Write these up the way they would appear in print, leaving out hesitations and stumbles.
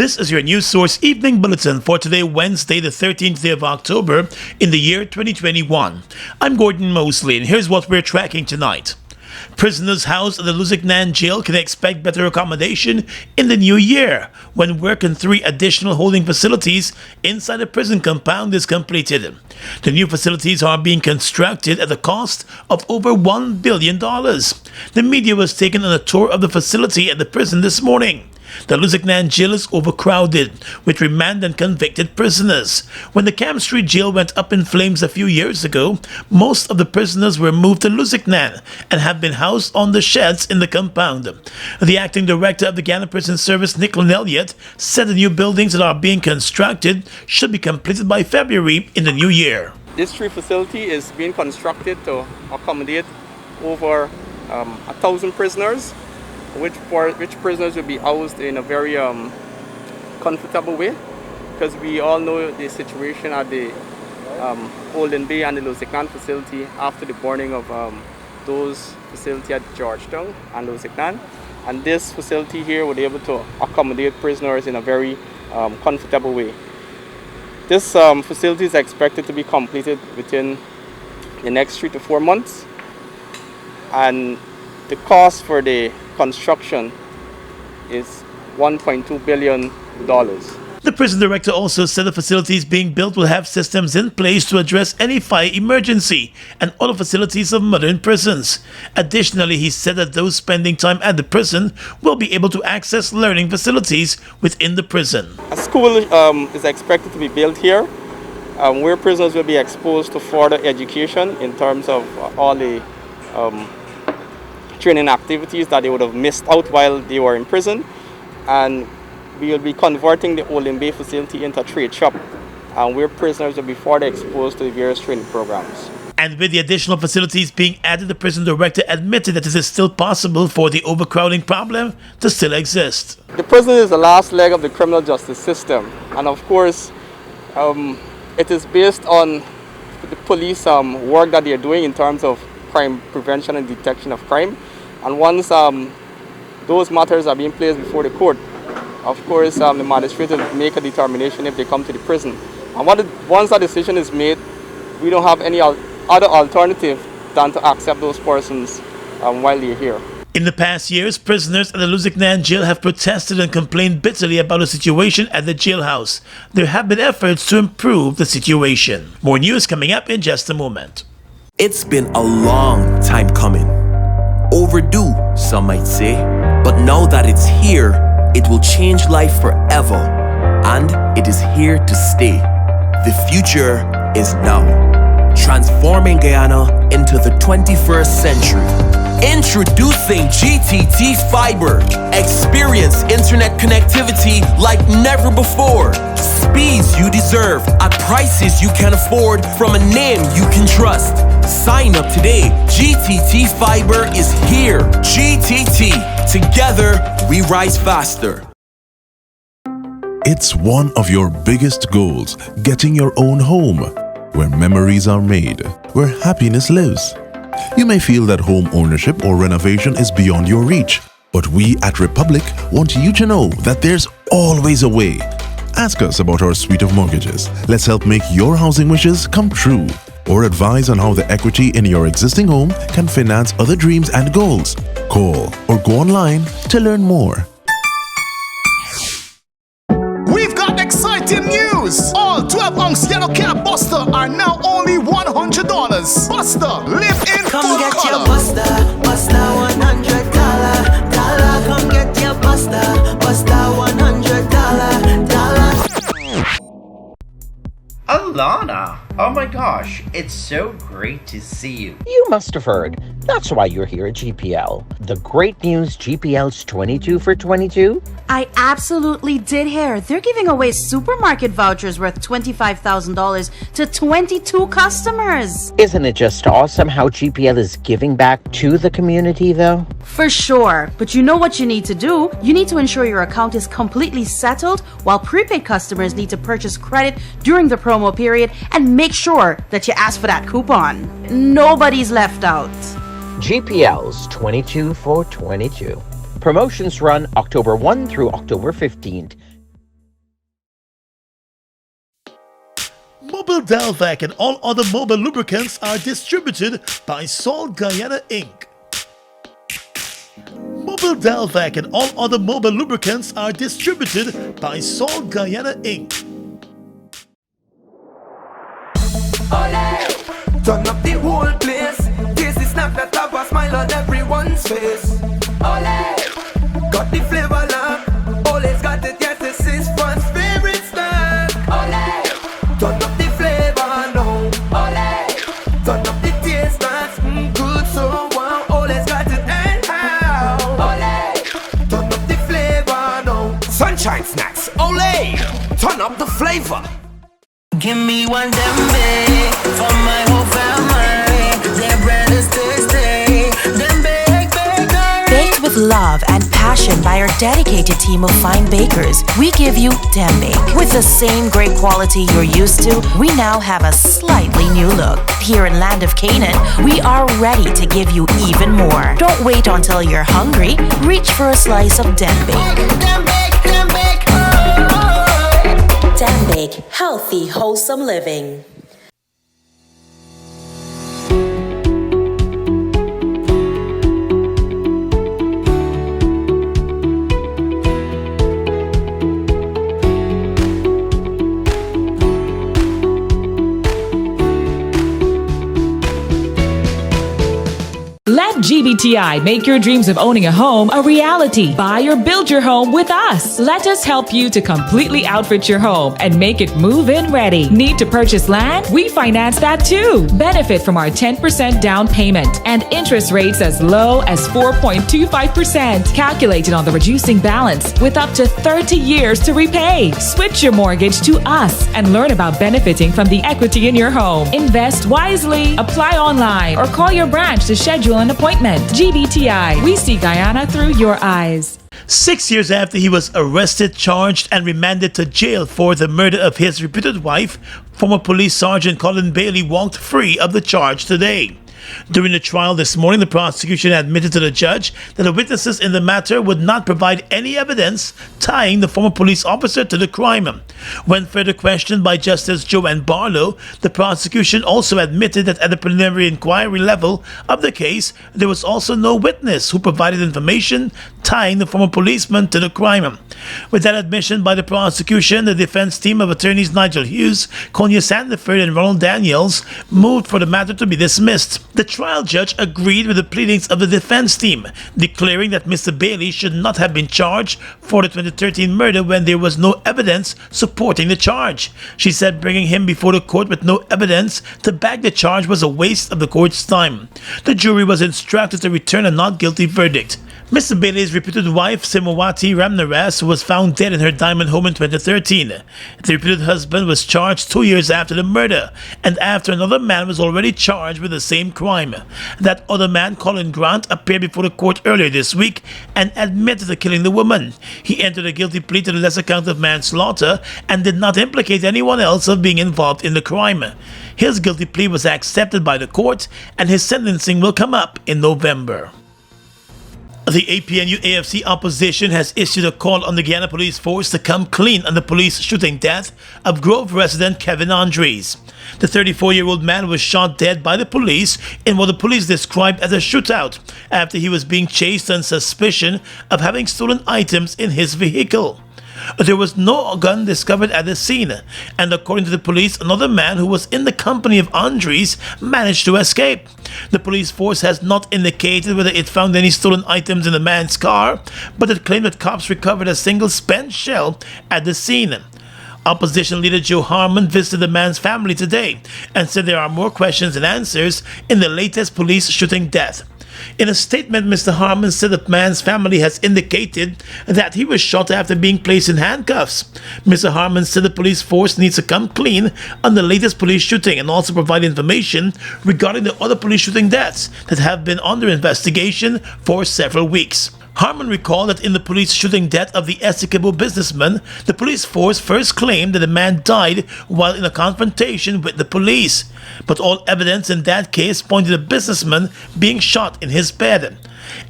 This is your News Source Evening Bulletin for today, Wednesday, the 13th day of October in the year 2021. I'm Gordon Mosley, and here's what we're tracking tonight. Prisoners housed at the Lusignan jail can expect better accommodation in the new year when work in 3 additional holding facilities inside the prison compound is completed. The new facilities are being constructed at a cost of over $1 billion. The media was taken on a tour of the facility at the prison this morning. The Lusignan jail is overcrowded with remand and convicted prisoners. When the Camp Street jail went up in flames a few years ago, most of the prisoners were moved to Lusignan and have been housed on the sheds in the compound. The acting director of the Guyana Prison Service, Nick Elliott, said the new buildings that are being constructed should be completed by February in the new year. This 3 facility is being constructed to accommodate over 1,000 prisoners. Which prisoners will be housed in a very comfortable way, because we all know the situation at the Golden Bay and the Lusignan facility after the burning of those facilities at Georgetown and Lusignan. And this facility here will be able to accommodate prisoners in a very comfortable way. This facility is expected to be completed within the next 3 to 4 months, and the cost for the construction is $1.2 billion. The prison director also said the facilities being built will have systems in place to address any fire emergency and other facilities of modern prisons. Additionally, he said that those spending time at the prison will be able to access learning facilities within the prison. A school is expected to be built here where prisoners will be exposed to further education in terms of all the training activities that they would have missed out while they were in prison. And we will be converting the Golden Bay facility into a trade shop, where prisoners will be further exposed to the various training programs. And with the additional facilities being added, the prison director admitted that it is still possible for the overcrowding problem to still exist. The prison is the last leg of the criminal justice system, and of course it is based on the police work that they are doing in terms of crime prevention and detection of crime. And once those matters are being placed before the court, of course the magistrate will make a determination if they come to the prison. And once that decision is made, we don't have any other alternative than to accept those persons while they're here. In the past years, prisoners at the Lusignan jail have protested and complained bitterly about the situation at the jailhouse. There have been efforts to improve the situation. More news coming up in just a moment. It's been a long time coming. Overdue, some might say. But now that it's here, it will change life forever. And it is here to stay. The future is now. Transforming Guyana into the 21st century. Introducing GTT Fiber. Experience internet connectivity like never before. Speeds you deserve at prices you can afford from a name you can trust. Sign up today. GTT Fiber is here. GTT. Together, we rise faster. It's one of your biggest goals, getting your own home, where memories are made, where happiness lives. You may feel that home ownership or renovation is beyond your reach, but we at Republic want you to know that there's always a way. Ask us about our suite of mortgages. Let's help make your housing wishes come true. Or advise on how the equity in your existing home can finance other dreams and goals. Call or go online to learn more. We've got exciting news! All 12-ounce yellow cab Buster are now only $100. Buster, live in Come full get color. your Buster, Buster $100. Come get your Buster, Buster $100. Alana! Oh my gosh, it's so great to see you. You must have heard. That's why you're here at GPL. The great news, GPL's 22 for 22. I absolutely did hear. They're giving away supermarket vouchers worth $25,000 to 22 customers. Isn't it just awesome how GPL is giving back to the community, though? For sure. But you know what you need to do? You need to ensure your account is completely settled, while prepaid customers need to purchase credit during the promo period and make sure that you ask for that coupon. Nobody's left out. GPL's 22 for 22. Promotions run October 1 through October 15th. Mobile Dalvac and all other mobile lubricants are distributed by Salt Guyana Inc. Mobile Dalvac and all other mobile lubricants are distributed by Salt Guyana Inc. Turn up the whole place. Taste the snack that have a smile on everyone's face. Ole! Got the flavor lock. Always got it, yes, this is one's favorite snack. Ole! Turn up the flavor now. Ole! Turn up the taste that's good, so wow. Always got it anyhow. Ole! Turn up the flavor now. Sunshine snacks, ole! Turn up the flavor. Give me one dembe for my whole family. Their bread is tasty. Them bakery. Baked with love and passion by our dedicated team of fine bakers, we give you Dembe. With the same great quality you're used to, we now have a slightly new look. Here in Land of Canaan, we are ready to give you even more. Don't wait until you're hungry. Reach for a slice of Dembe. Dambake, healthy, wholesome living. Let GBTI make your dreams of owning a home a reality. Buy or build your home with us. Let us help you to completely outfit your home and make it move-in ready. Need to purchase land? We finance that too. Benefit from our 10% down payment and interest rates as low as 4.25%. Calculated on the reducing balance with up to 30 years to repay. Switch your mortgage to us and learn about benefiting from the equity in your home. Invest wisely. Apply online or call your branch to schedule an appointment. GBTI, we see Guyana through your eyes. 6 years after he was arrested, charged, and remanded to jail for the murder of his reputed wife, former police sergeant Colin Bailey walked free of the charge today. During the trial this morning, the prosecution admitted to the judge that the witnesses in the matter would not provide any evidence tying the former police officer to the crime. When further questioned by Justice Joanne Barlow, the prosecution also admitted that at the preliminary inquiry level of the case, there was also no witness who provided information tying the former policeman to the crime. With that admission by the prosecution, the defense team of attorneys Nigel Hughes, Konya Sandiford, and Ronald Daniels moved for the matter to be dismissed. The trial judge agreed with the pleadings of the defense team, declaring that Mr. Bailey should not have been charged for the 2013 murder when there was no evidence supporting the charge. She said bringing him before the court with no evidence to back the charge was a waste of the court's time. The jury was instructed to return a not guilty verdict. Mr. Bailey's reputed wife, Simawati Ramnaras, was found dead in her diamond home in 2013. The reputed husband was charged 2 years after the murder, and after another man was already charged with the same crime. That other man, Colin Grant, appeared before the court earlier this week and admitted to killing the woman. He entered a guilty plea to the lesser count of manslaughter and did not implicate anyone else of being involved in the crime. His guilty plea was accepted by the court, and his sentencing will come up in November. The APNU-AFC opposition has issued a call on the Guyana Police Force to come clean on the police shooting death of Grove resident Kevin Andres. The 34-year-old man was shot dead by the police in what the police described as a shootout after he was being chased on suspicion of having stolen items in his vehicle. There was no gun discovered at the scene, and according to the police, another man who was in the company of Andres managed to escape. The police force has not indicated whether it found any stolen items in the man's car, but it claimed that cops recovered a single spent shell at the scene. Opposition leader Joe Harmon visited the man's family today and said there are more questions than answers in the latest police shooting death. In a statement, Mr. Harmon said the man's family has indicated that he was shot after being placed in handcuffs. Mr. Harmon said the police force needs to come clean on the latest police shooting and also provide information regarding the other police shooting deaths that have been under investigation for several weeks. Harmon recalled that in the police shooting death of the Essequibo businessman, the police force first claimed that the man died while in a confrontation with the police. But all evidence in that case pointed to the businessman being shot in his bed.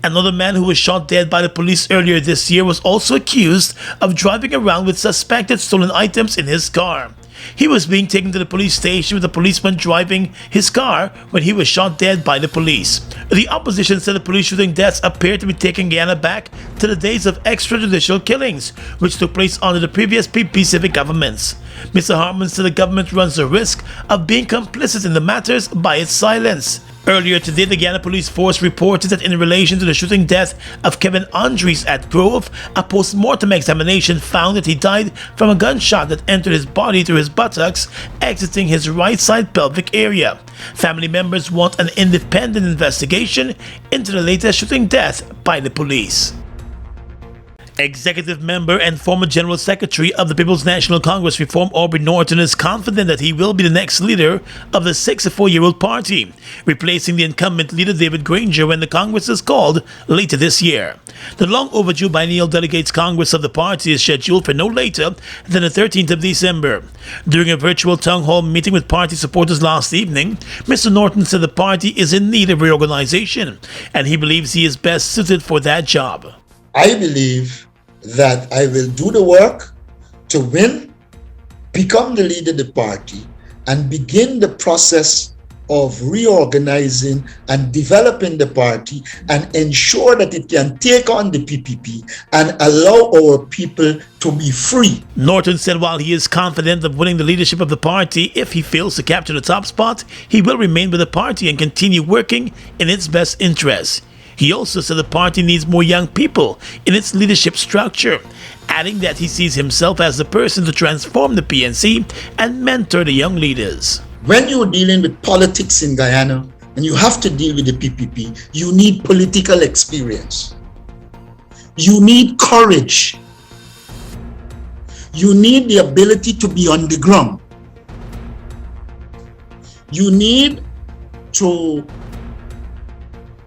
Another man who was shot dead by the police earlier this year was also accused of driving around with suspected stolen items in his car. He was being taken to the police station with a policeman driving his car when he was shot dead by the police. The opposition said the police shooting deaths appear to be taking Guyana back to the days of extrajudicial killings, which took place under the previous PP civic governments. Mr. Hartman said the government runs the risk of being complicit in the matters by its silence. Earlier today, the Guyana Police Force reported that in relation to the shooting death of Kevin Andres at Grove, a post-mortem examination found that he died from a gunshot that entered his body through his buttocks, exiting his right side pelvic area. Family members want an independent investigation into the latest shooting death by the police. Executive member and former General Secretary of the People's National Congress Reform Aubrey Norton is confident that he will be the next leader of the 64-year-old party, replacing the incumbent leader David Granger when the Congress is called later this year. The long overdue biennial delegates Congress of the party is scheduled for no later than the 13th of December. During a virtual town hall meeting with party supporters last evening, Mr. Norton said the party is in need of reorganization, and he believes he is best suited for that job. I believe that I will do the work to win, become the leader of the party, and begin the process of reorganizing and developing the party and ensure that it can take on the PPP and allow our people to be free. Norton said while he is confident of winning the leadership of the party, if he fails to capture the top spot, he will remain with the party and continue working in its best interests. He also said the party needs more young people in its leadership structure, adding that he sees himself as the person to transform the PNC and mentor the young leaders. When you're dealing with politics in Guyana and you have to deal with the PPP, you need political experience. You need courage. You need the ability to be on the ground. You need to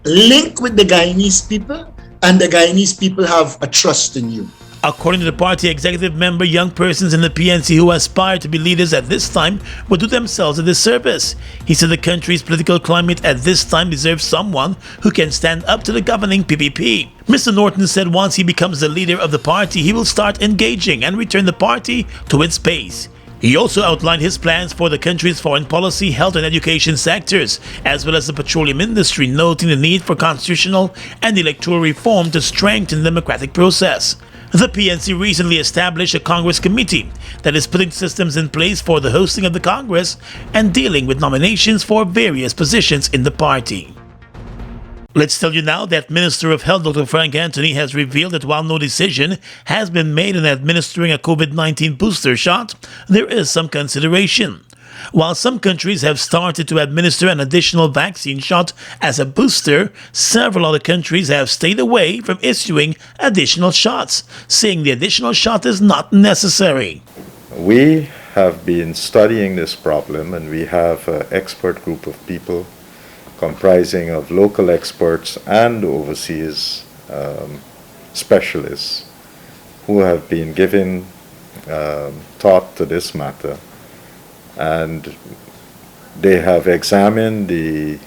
link with the Guyanese people, and the Guyanese people have a trust in you. According to the party executive member, young persons in the PNC who aspire to be leaders at this time will do themselves a disservice. He said the country's political climate at this time deserves someone who can stand up to the governing PPP. Mr. Norton said once he becomes the leader of the party, he will start engaging and return the party to its pace. He also outlined his plans for the country's foreign policy, health and education sectors, as well as the petroleum industry, noting the need for constitutional and electoral reform to strengthen the democratic process. The PNC recently established a Congress committee that is putting systems in place for the hosting of the Congress and dealing with nominations for various positions in the party. Let's tell you now that Minister of Health Dr. Frank Anthony has revealed that while no decision has been made in administering a COVID-19 booster shot, there is some consideration. While some countries have started to administer an additional vaccine shot as a booster, several other countries have stayed away from issuing additional shots, saying the additional shot is not necessary. We have been studying this problem, and we have an expert group of people comprising of local experts and overseas specialists who have been giving thought to this matter, and they have examined the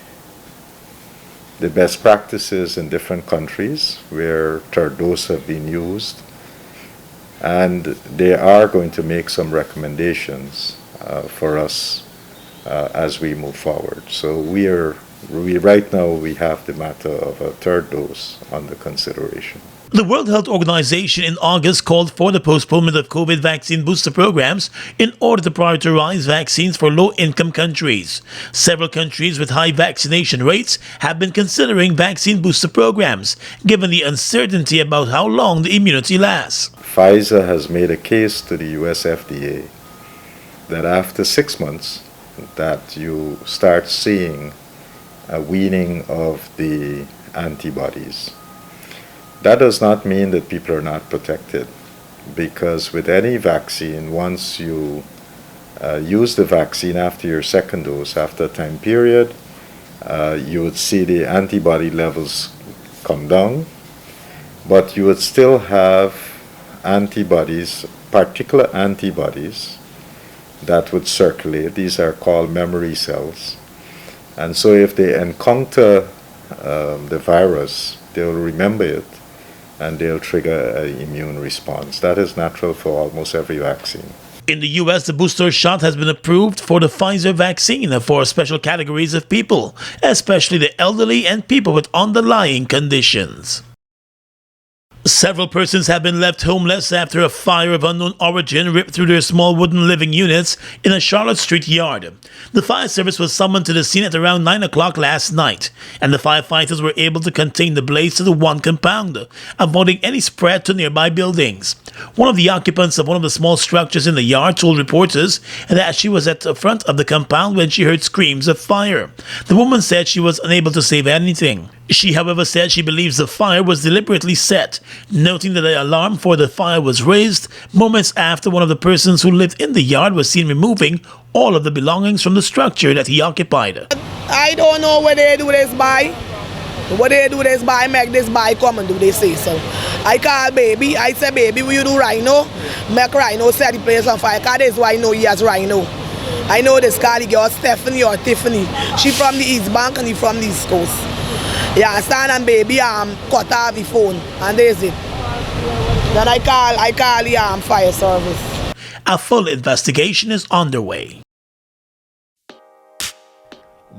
best practices in different countries where third dose have been used, and they are going to make some recommendations for us as we move forward. So right now we have the matter of a third dose under consideration. The World Health Organization in August called for the postponement of COVID vaccine booster programs in order to prioritize vaccines for low-income countries. Several countries with high vaccination rates have been considering vaccine booster programs, given the uncertainty about how long the immunity lasts. Pfizer has made a case to the US FDA that after 6 months that you start seeing a weaning of the antibodies. That does not mean that people are not protected, because with any vaccine, once you use the vaccine after your second dose, after a time period, you would see the antibody levels come down, but you would still have antibodies, particular antibodies, that would circulate. These are called memory cells. And so if they encounter the virus, they'll remember it, and they'll trigger an immune response. That is natural for almost every vaccine. In the U.S., the booster shot has been approved for the Pfizer vaccine for special categories of people, especially the elderly and people with underlying conditions. Several persons have been left homeless after a fire of unknown origin ripped through their small wooden living units in a Charlotte Street yard. The fire service was summoned to the scene at around 9 o'clock last night, and the firefighters were able to contain the blaze to the one compound, avoiding any spread to nearby buildings. One of the occupants of one of the small structures in the yard told reporters that she was at the front of the compound when she heard screams of fire. The woman said she was unable to save anything. She, however, said she believes the fire was deliberately set, noting that the alarm for the fire was raised moments after one of the persons who lived in the yard was seen removing all of the belongings from the structure that he occupied. I don't know what they do this by. What they do this by, make this by come and do they say so. I call baby, I say baby, will you do rhino? Make rhino set the place on fire, because this is why I know he has rhino. I know this call the girl Stephanie or Tiffany. She from the East Bank and he from the East Coast. You understand? And baby cut off the phone and there's it. Then I call the fire service. A full investigation is underway.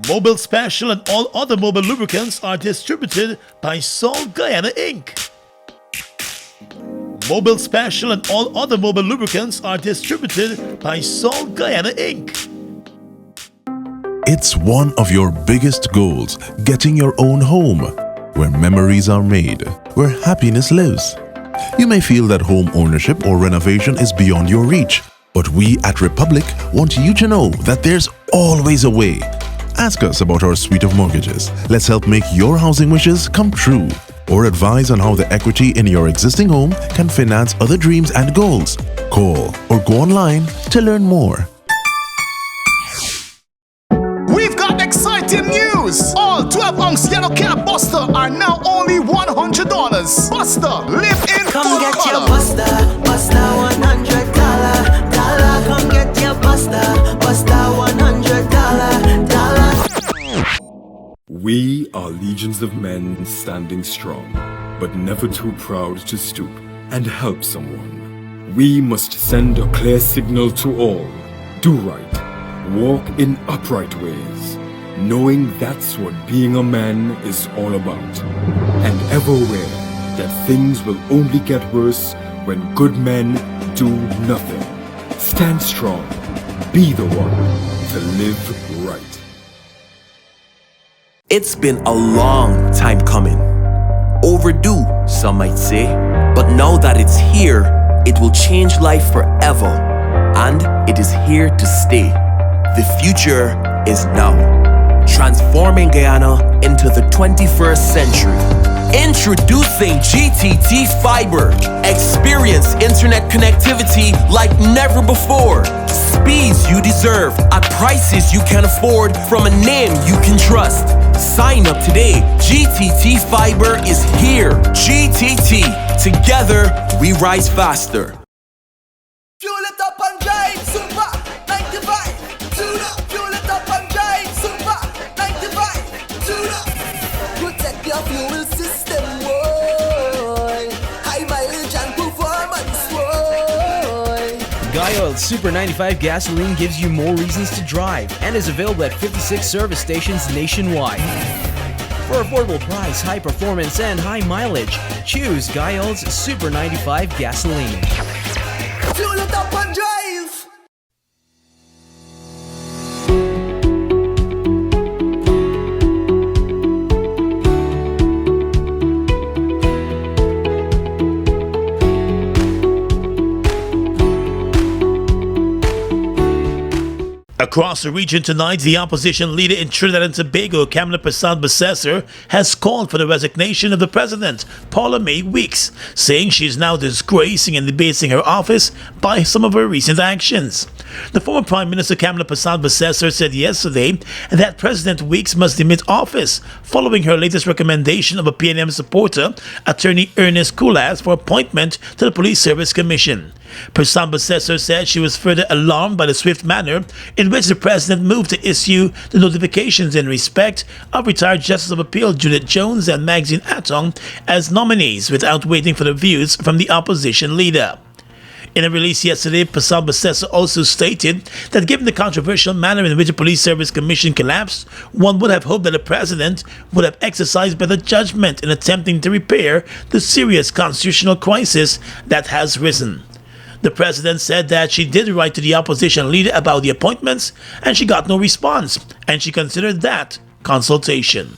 Mobile Special and all other mobile lubricants are distributed by Salt Guyana Inc. Mobile Special and all other mobile lubricants are distributed by Salt Guyana Inc. It's one of your biggest goals, getting your own home, where memories are made, where happiness lives. You may feel that home ownership or renovation is beyond your reach, but we at Republic want you to know that there's always a way. Ask us about our suite of mortgages. Let's help make your housing wishes come true. Or advise on how the equity in your existing home can finance other dreams and goals. Call or go online to learn more. We've got exciting news! All 12-ounce yellow cab Buster are now only $100. Buster, live in Come full get color. your Buster, Buster $100. Come get your Buster, Buster $100. We are legions of men standing strong, but never too proud to stoop and help someone. We must send a clear signal to all. Do right. Walk in upright ways, knowing that's what being a man is all about. And ever aware that things will only get worse when good men do nothing. Stand strong. Be the one to live right. It's been a long time coming. Overdue, some might say. But now that it's here, it will change life forever. And it is here to stay. The future is now. Transforming Guyana into the 21st century. Introducing GTT Fiber. Experience internet connectivity like never before. Speeds you deserve at prices you can afford from a name you can trust. Sign up today. GTT Fiber is here. GTT. Together, we rise faster. Fuel it up and drive, super 95. Tune up. Fuel it up and drive, super 95. Tune up. Protect your fuel system, boy. High mileage and performance, boy. Guy Oil Super 95 gasoline gives you more reasons to drive and is available at 56 service stations nationwide. For affordable price, high performance, and high mileage, choose Guy Oil's Super 95 gasoline. Fuel it up and drive. Across the region tonight, the opposition leader in Trinidad and Tobago, Kamala Persad-Bessesser, has called for the resignation of the president, Paula May Weeks, saying she is now disgracing and debasing her office by some of her recent actions. The former Prime Minister Kamala Persad-Bessesser said yesterday that President Weeks must demit office following her latest recommendation of a PNM supporter, attorney Ernest Kulas, for appointment to the Police Service Commission. Persad-Bessesser said she was further alarmed by the swift manner in which the president moved to issue the notifications in respect of retired Justice of Appeal Judith Jones and Maxine Atong as nominees without waiting for the views from the opposition leader. In a release yesterday, Pasal Bessessa also stated that given the controversial manner in which the Police Service Commission collapsed, one would have hoped that the President would have exercised better judgment in attempting to repair the serious constitutional crisis that has risen. The President said that she did write to the opposition leader about the appointments and she got no response, and she considered that consultation.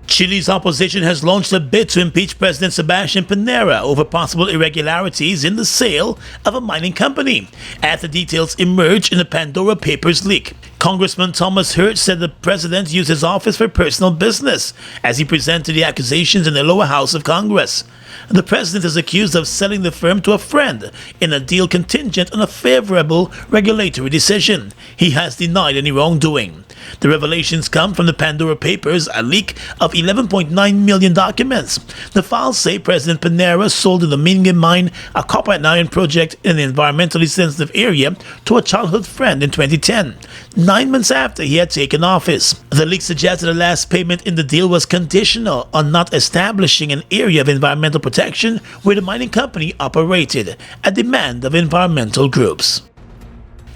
Chile's opposition has launched a bid to impeach President Sebastian Pinera over possible irregularities in the sale of a mining company, after details emerged in the Pandora Papers leak. Congressman Thomas Hurt said the president used his office for personal business as he presented the accusations in the lower house of Congress. The president is accused of selling the firm to a friend in a deal contingent on a favorable regulatory decision. He has denied any wrongdoing. The revelations come from the Pandora Papers, a leak of 11.9 million documents. The files say President Pinera sold the Domingue mine, a copper and iron project in an environmentally sensitive area, to a childhood friend in 2010, 9 months after he had taken office. The leak suggested the last payment in the deal was conditional on not establishing an area of environmental protection where the mining company operated, a demand of environmental groups.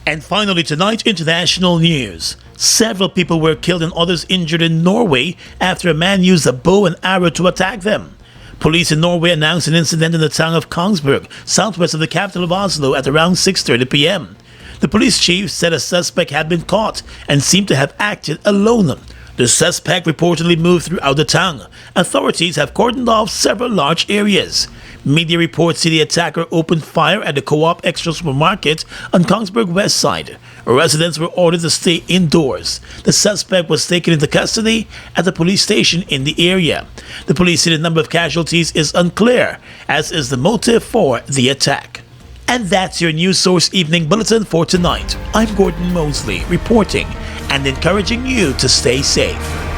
And finally tonight, international news. Several people were killed and others injured in Norway after a man used a bow and arrow to attack them. Police in Norway announced an incident in the town of Kongsberg, southwest of the capital of Oslo, at around 6:30 p.m. The police chief said a suspect had been caught and seemed to have acted alone. The suspect reportedly moved throughout the town. Authorities have cordoned off several large areas. Media reports say the attacker opened fire at the Co-op Extra supermarket on Kongsberg West Side. Residents were ordered to stay indoors. The suspect was taken into custody at the police station in the area. The police say the number of casualties is unclear, as is the motive for the attack. And that's your News Source Evening Bulletin for tonight. I'm Gordon Mosley, reporting and encouraging you to stay safe.